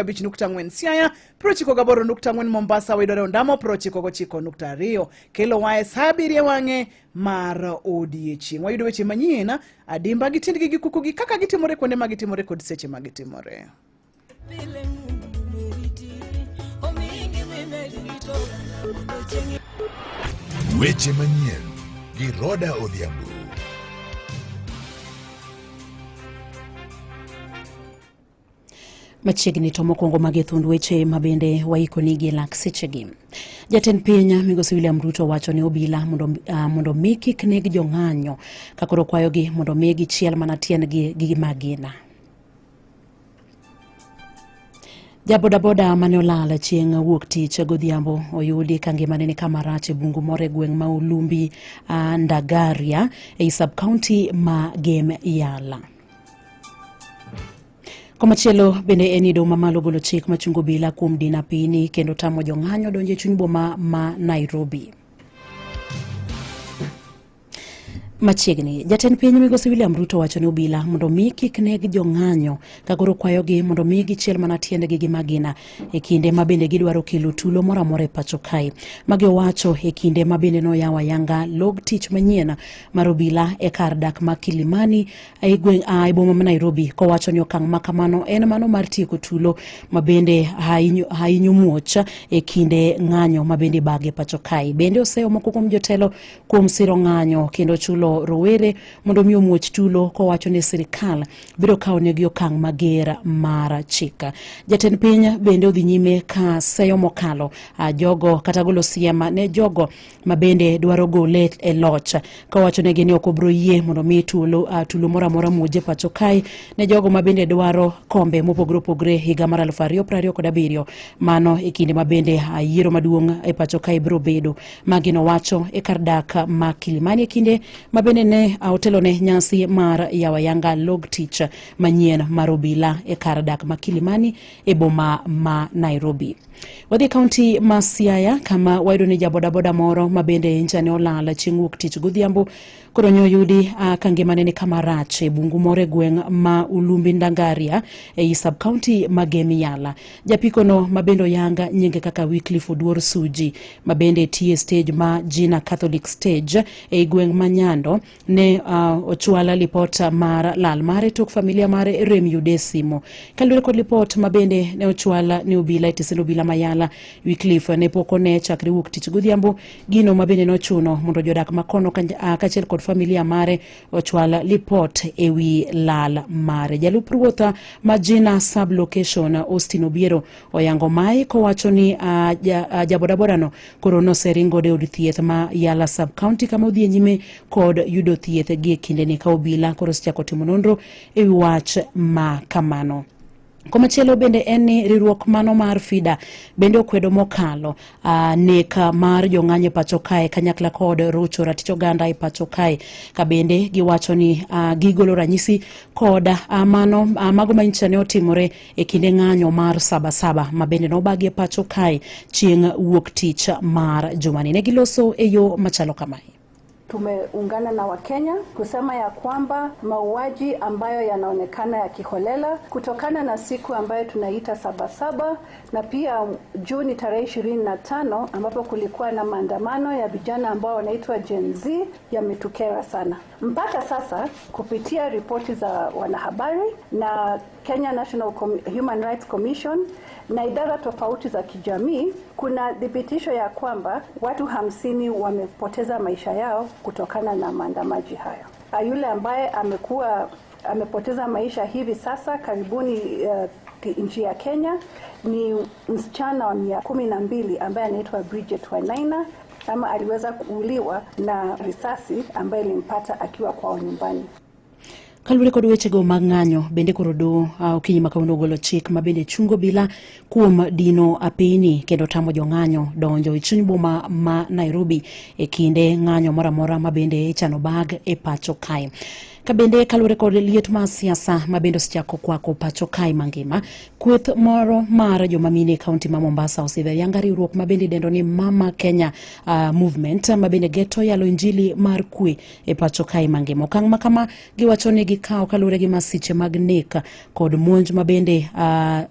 5.4 Siaya, 9.8 Mombasa, Widore Ondamo, 9.2 kelo wae sabirie wange mar odiechieng'. Wayudo weche manyien adimba gi tindgi gi kukugi kaka gitimore kuonde magitimore kod seche magitimore. Weche manyien gi Roda Odhiambo. Machiegni to mokwongo mage thund weche mabende waikoni gi lak sechegi. Jatend piny Migosi William Ruto wacho ni obila mondo mi kik neg jong'anyo kakoro kwayogi mondo mi gichiel mana tiendgi gi magina. Jabodaboda mane olal chieng' wuok tich godhiambo oyudi ka ngimane ni kama rach e bungu moro e gweng' ma Ulumbi Ndagaria e sub-county ma Gem Yala. Komachielo bende enido mamalo golo chik machungo bila kuom dina pini kendo tamo jong'anyo donje chuny boma ma Nairobi. Machiegni jatend piny Migosi William Ruto wacho ni obila mondo mi kik neg jong'anyo kakoro kwayogi mondo mi gichiel mana tiendgi gi magina e kinde ma bende gidwaro kelo tulo moro amora e pacho kae. Magi owacho e kinde ma bende no yawa yanga log tich manyien mar obila e kar dak ma Kilimani e boma ma Nairobi, kowacho ni okang' ma kamano en mano mar tieko tulo ma bende hainyo muoch e kinde ng'anyo ma bende bage pacho kae. Bende oseo moko kuom jotelo kuom siro ng'anyo kendo chulo rowere mondo mi omuoch tulo, kowacho ni sirikal biro kawo negi okang' mager mar chika. Jatend piny bende odhi nyime ka seyo mokalo jogo kata golo siema ne jogo ma bende dwaro gole e loch, kowacho negi ni ok obro yie mondo mi tulo moro amora muoje pacho kae ne jogo ma bende dwaro kombe mopogore opogore higa mar 2027 mano e kinde ma bende yiero maduong' e pacho kae biro bedo. Magi no wacho e kar dak ma Kilimani e kinde ma bende ne otelo ne nyasi mar yawa yanga log tich manyien mar obila e kar dak ma Kilimani e boma ma Nairobi. Wadhi kaunti ma Siaya kama wayudo ni jabodaboda moro ma bende njane olala chieng' wuok tich godhiambo koro nyoyudi ka ngimane ni kama rach e bungu moro e gweng' ma Ulumbi Ndagaria e sub-county ma Gem Yala. Japikono ma bende yanga nyinge kaka Wycliffe Oduor Suji ma bende tie stage ma Jina Catholic Stage e gweng' ma Nyando ne ochwala lipot mar lal mare tok familia mare rem yude simo. Kalure kod lipot ma bende ne ochwala ni obila itiseno obila Mayala, Wycliffe ne pokone chakre wuok tich godhiambo gino ma bende no chuno mondo jodak makono kachiel kod familia mare ochwala lipot e wi lal mare. Jalup ruotha ma Jina sub location Austin Obiero oyango mai kowacho ni jabodaboda no koro no seringo de od thieth ma Yala sub county kama odhi nyime kod yudo thieth gi kinde ni ka obila koro chako timo nonro e wi wach ma kamano. Komachielo bende en ni riwruok mano mar FIDA bende okwedo mokalo neka mar jong'anyo pacho kae kanyakla kod rocho ratich oganda e pacho kae ka bende giwacho ni gigolo ranyisi kod mago manyicha ne otimore e kinde ng'anyo mar Sabasaba ma bende nobagi e pacho kae chieng' wuok tich mar jumani. Ne giloso e yo machalo kamae. Tumeungana na Wakenya kusema ya kwamba mauaji ambayo yanaonekana ya kiholela kutokana na siku ambayo tunaita Sabasaba na pia Juni tarehe 25 ambapo kulikuwa na maandamano ya vijana ambao wanaitwa Gen Z yametukera sana. Mpaka sasa kupitia ripoti za wanahabari na Kenya National Human Rights Commission na idara tofauti za kijamii kuna dhibitisho ya kwamba watu 50 wamepoteza maisha yao kutokana na maandamaji hayo. Yule ambaye amepoteza maisha hivi sasa karibuni nchi ya Kenya ni msichana wa miaka 12 ambaye anaitwa Bridget Wainaina ama aliweza kuuliwa na risasi ambaye ilimpata akiwa kwao nyumbani. Kalure kod weche go mag ng'anyo bende koro do okinyi makauno golo chik ma bende chungo bila kuom dino apini kendo tamo jong'anyo donjo e chuny boma ma Nairobi e kinde ng'anyo moro amora ma bende chano bag e pacho kae. Kabende kalure kod liet ma siasa mabendo sichako kwako pacho kai mangima, kweth moro mar joma mine kaunti ma Mombasa osidhe yanga riwruok mabende dendo ni Mama Kenya Movement mabende geto yalo injili mar kwe e pacho kai mangima. Okang' makama giwacho ni gikawo kalure gi masiche mag nek kod monj mabende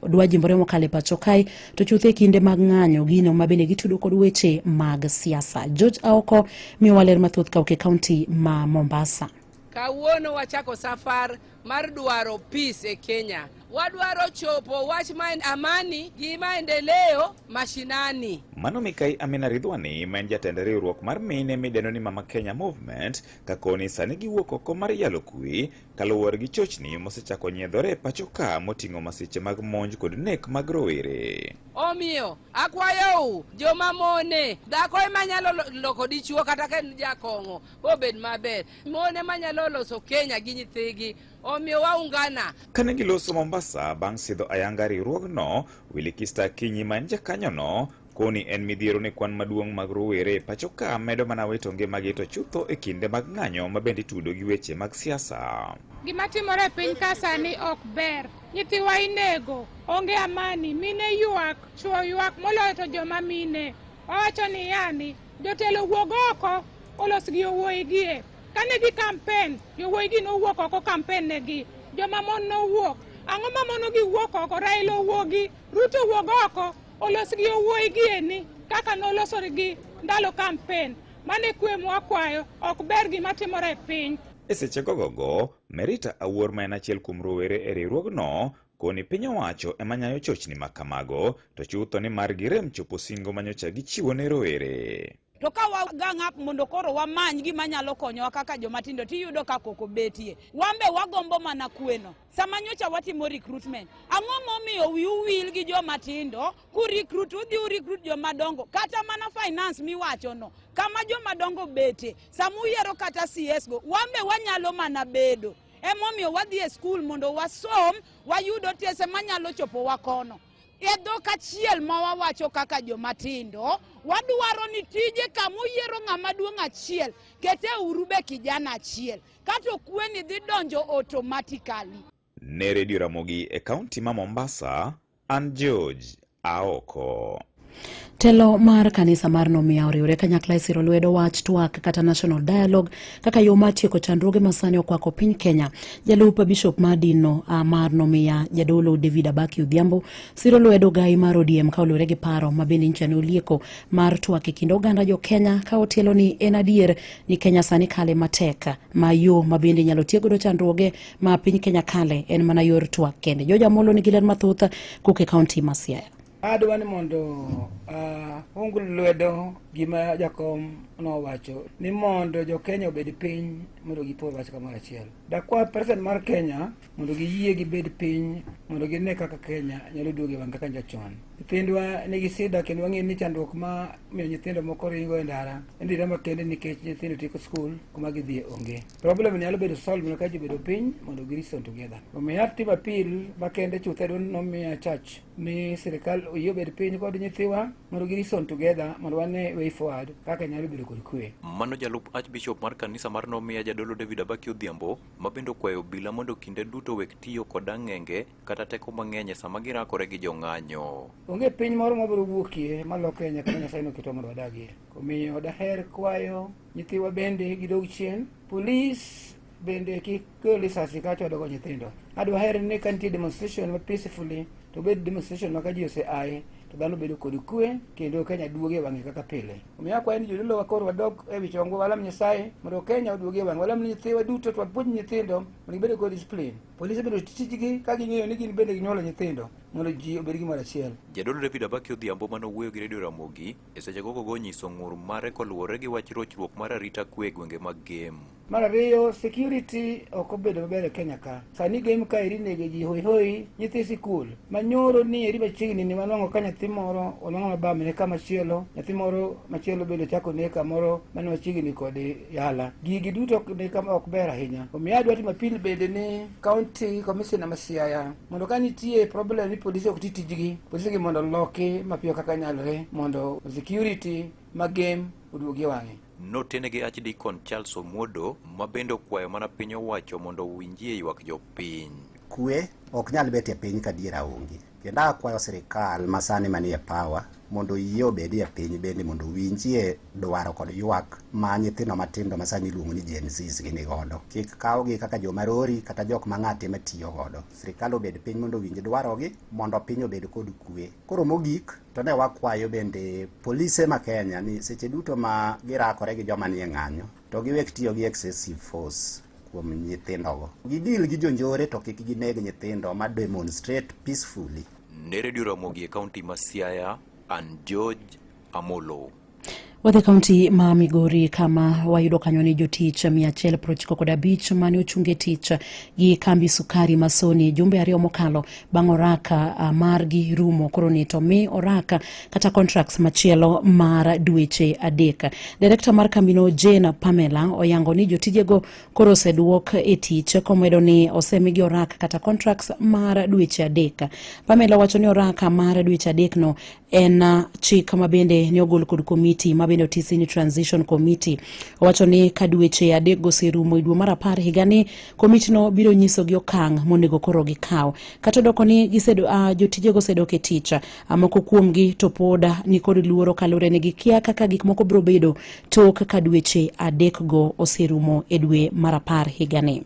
dwa jimbore mokale pacho kai to chuthe kinde mag ng'anyo gino mabende gitudo kod weche mag siasa. George Aoko miwa ler mathoth kauke kaunti ma Mombasa. Kawuono wachako safar mar dwaro peace e Kenya. Wadwaro chopo wach amani gi maendeleo mashinani. Mano Mikai Amina Ridhwani maen jatend riwruok mar mine midendo ni Mama Kenya Movement kakoni sani giwuok oko mar yalo kwe kaluwore gi chochni mosechako nyiedhore pacho ka moting'o masiche mag monj kod nek mag rowere. Omiyo akwayo joma mone dhako ema nyalo loko dichuo kata ka en jakong'o obed maber. Mone manyalo loso Kenya gi nyithigi. Omiyo waungana. Kane giloso Mombasa bang' sidho ayanga riwruogno, Wilikista Kinyi man jakanyono koni en midhiero ne kwan maduong' mag rowere pacho ka medo mana wito ngimagi to chutho e kinde mag ng'anyo mabende tudo gi weche mag siasa. Gima timore piny ka sani ok ber. Nyithiwa inego, onge amani, mine ywak, chuo ywak moloyo to joma mine. Owacho ni yani jotelo wuog oko olos gi owuoyi gie. Kane gi campaign, yowuoyi gi nowuok oko campaign negi. Joma mon nowuok. Ang'o ma mono gi wuok oko, Raila owuogi, Ruto wuog oko, olos gi owuoyi gie ni kaka noloso gi ndalo campaign. Mane kwe mwakwayo ok ber gima timore piny. E seche gogogo, Merita Awuor ma en achiel kuom rowere e riwruogno koni piny owacho ema nyayo chochni makamago to chutho ni mar girem chopo singo manyocha gichiwo ne rowere. To ka wagang'ap mondo koro wamany gima nyalo konyowa kaka joma tindo tiyudo ka koko betie. Wambe wagombo mana kweno. Sama nyocha watimo recruitment. Ang'o momiyo wiu wil gi joma tindo ku recruit udhi joma dongo kata mana finance miwacho no. Kama joma dongo bete. Samu yiero kata CS go wambe wanyalo mana bedo. Emomiyo wadhi e school mondo wasom wayudo tese manyalo chopo wakono. Edo kachiel ma wawacho kaka joma tindo wadwaro ni tije kamuyiero ng'ama duong' achiel kete urube kijana achiel kato kweni dhi donjo automatically. Ne Radio Ramogi e kaunti ma Mombasa, an George Aoko. Telo mar kanisa mar Nomia oriwre kanyakla e siro lwedo wach twak kata national dialogue kaka yo mar tieko chandruoge masani okwako piny Kenya. Jalup Bishop Madino mar Nomia jadolo David Abaki Odhiambo siro lwedo gai mar ODM ka olure gi paro mabende nchane olieko mar twak e kind oganda jo Kenya ka otielo ni en adier ni Kenya sani kale matek ma yo mabende nyalo tieko do chandruoge ma piny Kenya kale en mana yor twak kende. Joja Molo ni giler mathoth kuke kaunti ma Siaya. Adwani mondo ungul lwedo gima jakom no wacho ni mondo jo Kenya obed piny mondo gipor wach kamoro achiel. Dakwa president mar Kenya mondo giyie gibed piny mondo gine kaka Kenya nyalo duogo wang kaka jachon. Nyithindwa nigi sida kendo wang'e ni chandruok ma miyo nyithindo moko ringo e ndara ndira makende nikech nyithindo tieko skul kuma gidhi onge. Problem nyalo bedo solve ka ji bedo piny mondo gi reason together. Omiyo tim appeal makende chuthe don nomiya church ni sirikal oyie bed piny kod nyithiwa mondo gi reason together mondo wane way forward kaka nyalo bedo kod kwe. Mano jalup Archbishop mar kanisa mar Nomia jadolo David Abaki Odhiambo mabendo kwayo bila mondo kinde duto wek tiyo kod ang'enge kata teko mang'eny sama girakore gi jong'anyo. Onge piny moro mabiro wuokie malo Kenya kaka Nyasaye noketo mondo wadagie. Omiyo daher kwayo nyithiwa bende gidog chien, police bende kik gol risasi ka chodogo nyithindo. Adwaher ni ka nitie demonstration ma peacefully to bed demonstration ma ka ji oseaye to dhano bedo kod kwe kendo Kenya duoge wang'e kaka pile. Omiyo akwayo ni jodolo wakoro wadok e wi chongo walam Nyasaye mondo Kenya oduoge wang'e. Walam nyithiwa duto to wapuonj nyithindo mondo gibedo kod discipline. Polise bende tijgi ka ging'eyo ni gin bende ginyuolo nyithindo mondo ji obed gimoro achiel. Jadolo David Abaki Odhiambo mano wuoyo gi Radio Ramogi e seche gogo nyiso ng'ur mare koluwore gi wach rochruok mar arita kwe gwenge mag game. Mar ariyo, security ok obedo maber e Kenya ka. Sani game ka iri nege ji hoi nyithi sikul. Manyoro ni eri machiegni ni manwang'o ka nyathi moro onwang'o mabamne kama chielo. Nyathi moro machielo bende chako ne kamoro mane machiegni kod yala. Gigi duto ne kama ok ber ahinya. Omiyo adwa timo appeal bende ni County Commissioner ma Siaya mondo ka nitie problem ni polisi ok titijgi, polisi gi mondo loki mapiyo kaka nyalore mondo security ma game oduogi wang'e. notenegi Archdeacon Charles Omuodo mabende kwayo mana piny owacho mondo winjie ywak jopiny. Kwe ok nyal betie piny ka diera onge. Kendo akwayo sirikal masani manie power mondo yie obedie piny bende mondo winjie dwaro kod ywak ma nyithindo matindo masani iluongo ni Gen Z gini godo. Kik kawgi kaka jomarori kata jok mang'ate matiyo godo. Sirikal obed piny mondo winj dwarogi mondo piny obed kod kwe. Koro mogik to ne wakwayo bende polise ma Kenya ni seche duto ma girakore gi joma nie ng'anyo to giwek tiyo gi excessive force kuom nyithindogo. Gidil gi jonjore to kik gineg nyithindo ma demonstrate peacefully. Ne Radio Ramogi e kaunti ma Siaya, and George Amolo. Wadhi kaunti ma Migori kama wayudo kanyo ni jotich 195 mane ochunge tich gi kambi sukari Masoni jumbe ariyo mokalo bang' oraka margi rumo koro ni to mi oraka kata contracts machielo mar dweche adek. Director mar kambino Jane Pamela oyango ni jotijego koro oseduok e tich komedo ni osemigi oraka kata contracts mar dweche adek. Pamela wacho ni oraka mar dweche adek no en chik mabende ni ogol kod komiti mabende otisi ni Transition Committee. Owacho ni ka dweche adek goserumo dwe mar 10 higani komiti no biro nyiso gi okang' monego koro gikaw. Kata doko ni jotije gosedok e tich moko kuomgi to poda ni kod luoro kalure ni gikia kaka gik moko biro bedo tok ka dweche adek go oserumo e dwe mar 10 higani.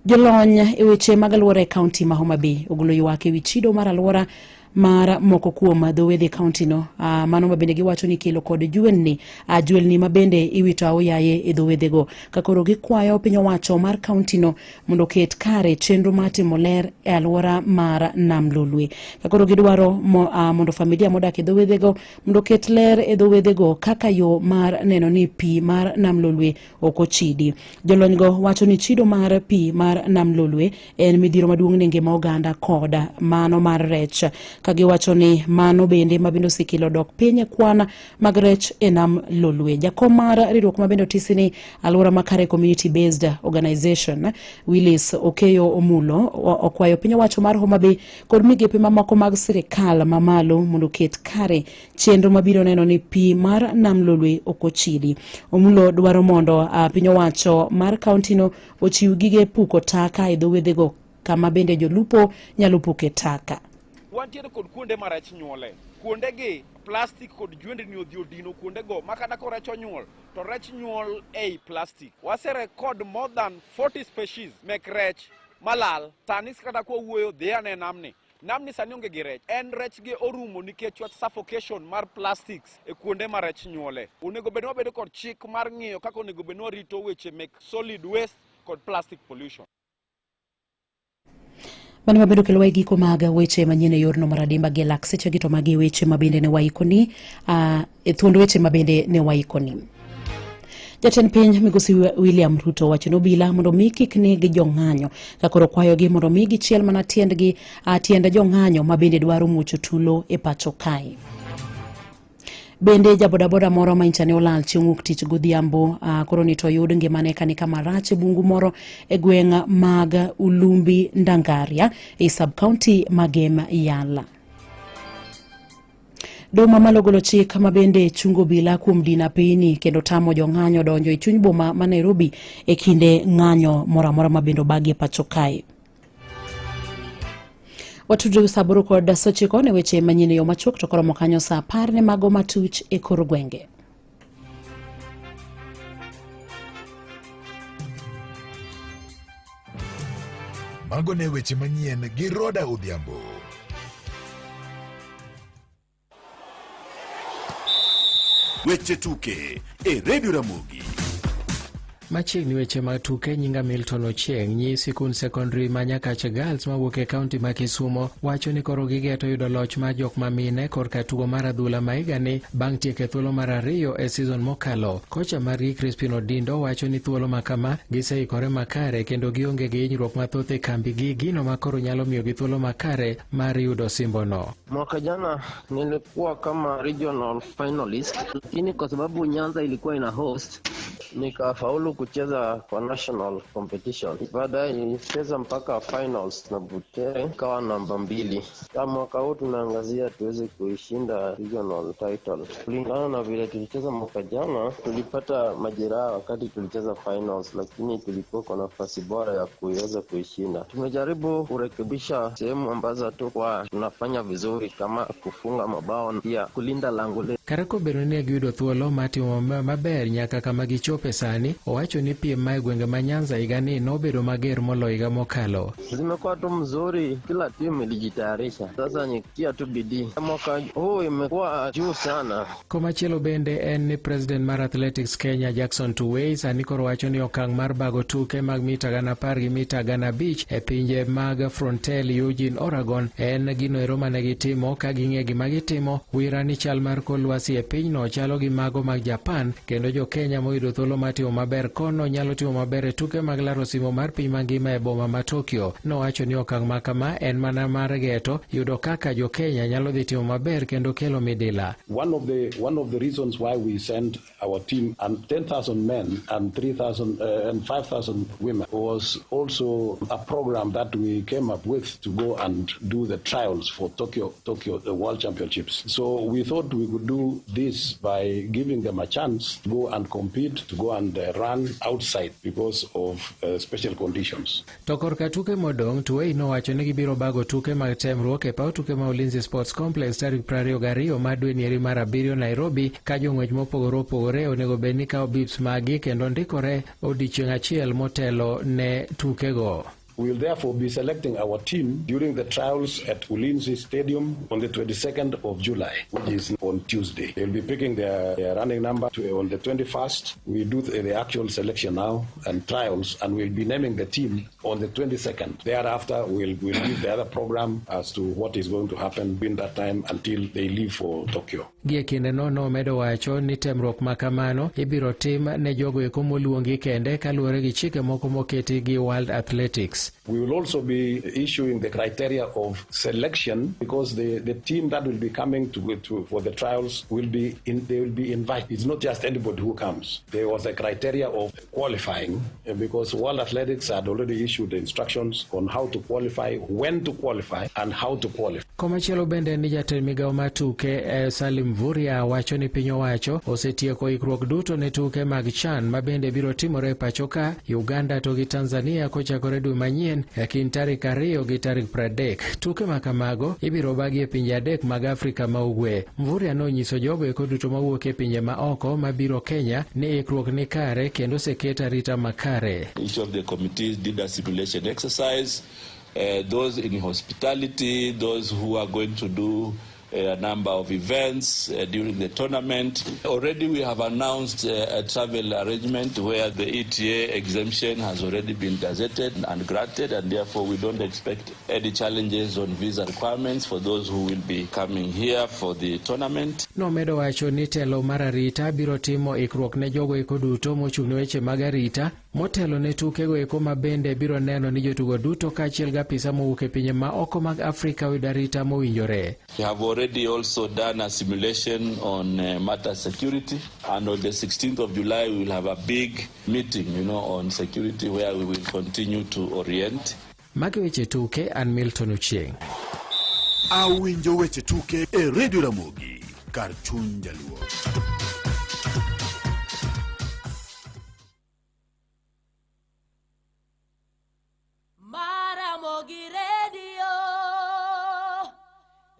Jolony e weche mag alwora e kaunti ma Homa Bay ogolo ywak e wi chido mar alwora mar moko kuom dhowedhe kaunti no. Mano mabende giwacho ni kelo kod juelni mabende iwito aoyaye e dhowedhe go. Kakoro gikwayo piny owacho mar kaunti no mondo ket kare chenro matimo ler e alwora mar Nam Lolwe. Kakoro gidwaro mondo familia modak e dhowedhe go mondo ket ler e dhowedhe go kaka yo mar neno ni pi mar Nam Lolwe ok ochidi. Jolony go wacho ni chido mar pi mar Nam Lolwe en midhiro maduong' ne ngima oganda kod mano mar rech. Kagiwacho ni mano bende mabende osekelo dok piny kwan mag rech e Nam Lolwe. Jakom mar riwruok mabende otisi ni alwora makare community based organization Willis Okeyo Omulo okwayo piny owacho mar Homa Bay kod migepe mamoko mag sirikal mamalo mondo ket kare chenro mabiro neno ni pi mar Nam Lolwe ok ochidi. Omulo dwaro mondo piny owacho mar kaunti no ochiw gige puko taka e dhowedhe go kama bende jolupo nyalo puke taka. Wantiere kod kuonde ma rech nyuole. Kuonde gi plastic kod jwendni odhi odino kuonde go makata ko rech onyuol to rech nyuol ei plastic. Wasere kod more than 40 species mek rech malal. Sani kata ko wuoyo dhi ane namni. Namni sani onge gi rech. En rech gi orumo nikech wat suffocation mar plastics e kuonde ma rech nyuole. Onego bedno bedo kod chik mar ng'iyo kaka onego bedno rito weche mek solid waste kod plastic pollution. Mani mabedo kelo e giko mag weche manyien e yorno mar adimba gi lak seche gito mag weche mabende ne waikoni e thuond weche mabende ne waikoni. Jatend piny Migosi William Ruto wacho nobila mondo mi kik neg jong'anyo kakoro kwayogi mondo mi gichiel mana tiend jong'anyo mabende dwaro muocho tulo e pacho kae. Bende jabodaboda moro ma inchane olal chieng' wuok tich godhiambo koro ni to yud ngimane kani kama rach e bungu moro e gweng' mag Ulumbi Ndangaria e sub-county magem Yala. Doma malo golo chik mabende chungo bila kuom dina piny kendo tamo jong'anyo donjo e chuny boma ma Nairobi e kinde ng'anyo moro amora mabende bagi e pacho kae. Watudru saburu kod sochiko ne weche manyine yo machuok to koro mokanyo sa 10 ne mago matuch e kor gwenge. Mago ne weche manyien gi Roda Odhiambo. Weche tuke e Radio Ramogi. Machiegni weche mag tuke nyinga Milton Ochieng nyi sikund secondary Manyakache Girls mawuok e kaunti ma Kisumo wacho ni koro gigeto yudo loch mar jok mamine korka tugo mar adhula maigani bang' tieko thuolo mar 2 e season mokalo. Kocha margi Crispin Odindo wacho ni thuolo makama giseikore makare kendo gionge gi hinyruok mathoth e kambi gi gino makoro nyalo miyo gi thuolo makare mar yudo simbono. Mwaka jana nilikuwa kama regional finalist, lakini kwa sababu Nyanza ilikuwa ina host nikafaulu kucheza kwa national competition. Baadaye nilicheza mpaka finals na Butere, kawa namba 2. Kama mwaka huu tunaangazia tuweze kuishinda regional title. Kulingana na vile tulicheza mwaka jana, tulipata majeraha wakati tulicheza finals, lakini tulikuwa kwa nafasi bora ya kuweza kuishinda. Tumejaribu kurekebisha sehemu ambazo tukwa tunafanya vizuri, kama kufunga mabao na pia kulinda lango letu. Karako Berone giyudo thuolo matimo maber nyaka kama gichope sani, owacho ni piem ma gwenge ma Nyanza higani nobedo mager moloyo higa mokalo. Zimekuwa tu mzuri, kila timu ilijitayarisha. Sasa ni kutia tu bidii. Mwaka huu imekuwa juu sana. Komachielo bende en ni President mar Athletics Kenya Jackson Tuwei sani koro wacho ni okang' mar bago tuke mag mita 10 gi mita 500 e pinje mag Frontel Eugene Oregon en gino ero mane gitimo ka ging'e gima gitimo. Wira ni chal mar kor lwasi e pinyno chalo gi mago mag Japan, kendo jo Kenya moyudo thuolo mar timo maber kono nyalo timo maber e tuke mag laro simo mar piny mangima e boma ma Tokyo. Nowacho ni okang' ma kama en mana mar geto yudo kaka jo Kenya nyalo dhi timo maber kendo kelo midila. One of the reasons why we sent our team and 10,000 men and 3,000 and 5,000 women was also a program that we came up with to go and do the trials for Tokyo the World Championships. So we thought we could do this by giving them a chance to go and compete, to go and run outside because of special conditions. To korka tuke modong', Tuwei nowacho ni gibiro bago tuke mag temruok e paw tuke ma Ulinzi Sports Complex tarik 22 mar dwe ni mar 7 Nairobi, ka jong'wech mopogore opogore onego bed ni kawo bips magi kendo ndikore odiechieng' achiel motelo ne tukego. We will therefore be selecting our team during the trials at Ulinzi Stadium on the 22nd of July, which is on Tuesday. They'll be picking their running number on the 21st. We do the actual selection now and trials, and we'll be naming the team on the 22nd. Thereafter, we'll give the other program as to what is going to happen in that time until they leave for Tokyo. Gie kinde no medo wacho ni temruok makamano ibiro tim ne jogo eko moluongi kende kaluwore gi chike moko moketi gi World Athletics. We will also be issuing the criteria of selection because the team that will be coming for the trials they will be invited. It's not just anybody who comes. There was a criteria of qualifying because World Athletics had already issued the instructions on how to qualify, when to qualify, and how to qualify. Komachielo bende ni jatend migawo matuke Salim Vuria wacho ni piny owacho osetieko ikruok duto ne tuke mag CHAN ma bende biro timore pacho ka Uganda to gi Tanzania kochakore dwe manyien e kind tarik 2 gi tarik 30. Tuke makamago ibiro bagi e pinje 3 mag Afrika ma ugwe. Mvuria nonyiso jogo eko duto mawuok e pinje ma oko mabiro Kenya ni ikruok ni kare kendo seketa rita makare. Each of the committees did a simulation exercise. Those in hospitality, those who are going to do a number of events during the tournament. Already we have announced a travel arrangement where the ETA exemption has already been gazetted and granted, and therefore we don't expect any challenges on visa requirements for those who will be coming here for the tournament. Nomedo wacho ni telo mar arita biro timo ikruok ne jogo eko duto mochung'ne weche mag arita motelo ne tukego eko mabende biro neno ni jotugo duto kaachiel gi apisa mowuok e pinje ma oko mag Afrika oyudo arita mowinjore. We have already also done a simulation on matter security, and on the 16th of July we will have a big meeting, on security where we will continue to orient. Magi weche tuke an Milton Ochieng. Awinjo weche tuke e Radio Ramogi kar chuny jaluo.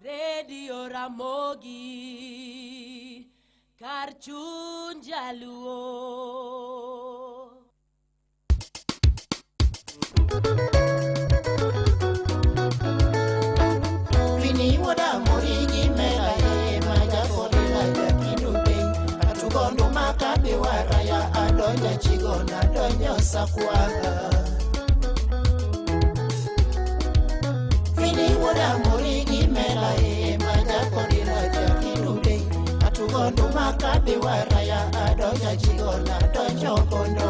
Radio Ramogi kar chuny jaluo. Vini woda morigi mega ye maja korila ya kidude atugondo makabe waraya adonya chigona adonya sakwaga. Vini woda morigi mega ye maja korila ya kidude atugondo makabe waraya adonya chigona adonya kondo.